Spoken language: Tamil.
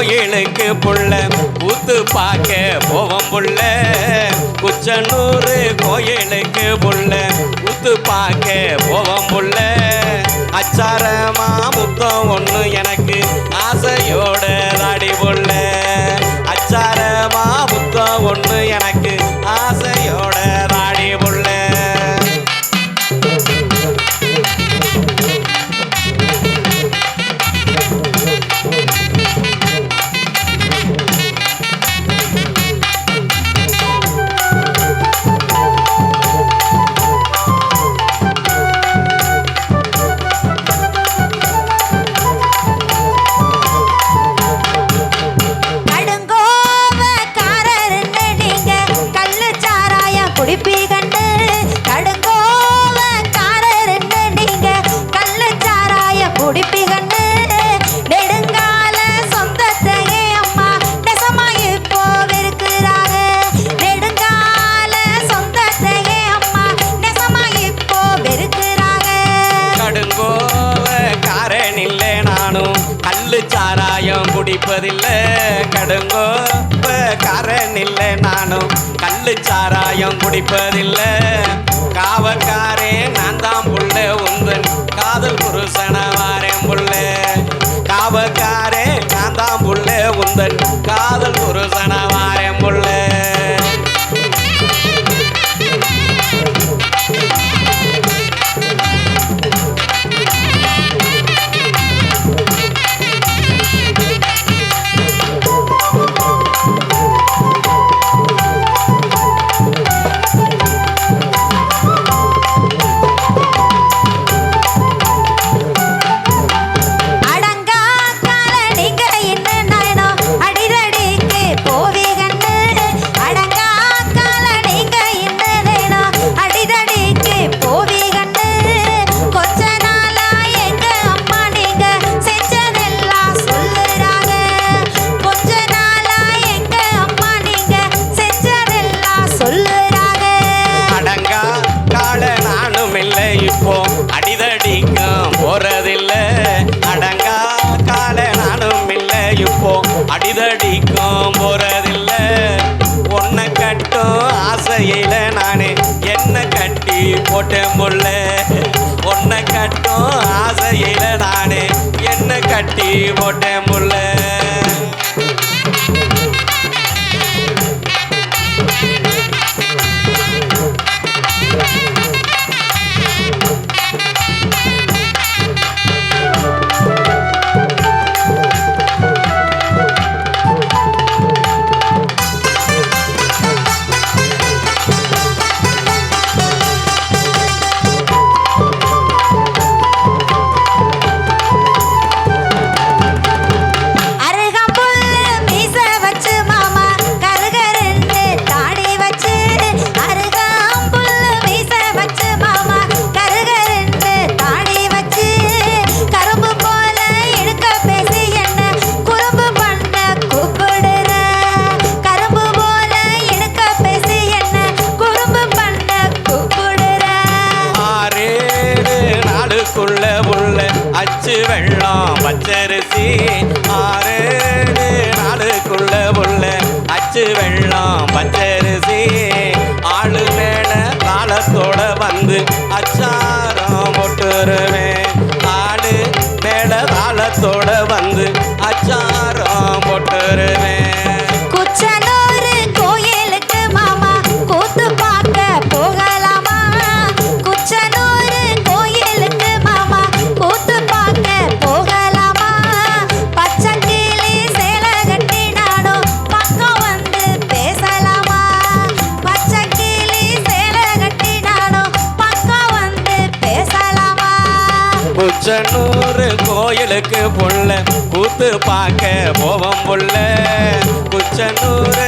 கோயிலுக்கு புள்ள கூத்து பார்க்க போவோம் புள்ள குச்சனூர் கோயிலுக்கு புள்ள கூத்து பார்க்க போவோம் புள்ள அச்சாரமா முத்தம் ஒண்ணு எனக்கு ஆசையோட தாடி புள்ள அச்சாரமா முத்தம் ஒண்ணு எனக்கு ஆசையோட தாடி புள்ள சாராயம் குடிப்பதில்லை கடுங்கோப்ப காரன் இல்லை நானும் கள்ளு சாராயம் குடிப்பதில்லை காவக்காரே நான் தான் புள்ள உந்தன் காதல் புருஷன வாரேன் புள்ள காவக்காரே நான் தான் புள்ள உந்தன் காதல் புருஷன வாரேன் புள்ள அடிதடிக்கும் போறதில்லை அடங்கா கால நானும் இல்லை இப்போ அடிதடிக்கும் போறதில்லை உன்னை கட்டும் ஆசையில நானே என்ன கட்டி போட்டேன் புள்ள உன்னை கட்டும் ஆசையில நானே என்ன கட்டி போட்டேன் புள்ள அச்சு வெள்ளம் பச்சரிசி 6 நாளுக்குள்ள புள்ள அச்சு வெள்ளம் பச்சரிசி ஆளு மேல தாளத்தோட வந்து அச்சாரம் போட்டுருவேன் ஆளு மேல தாளத்தோட வந்து அச்சாரம் போட்டுருவேன் குச்சனூர் கோயிலுக்கு புள்ள கூத்து பார்க்க போவோம் புள்ள குச்சனூர்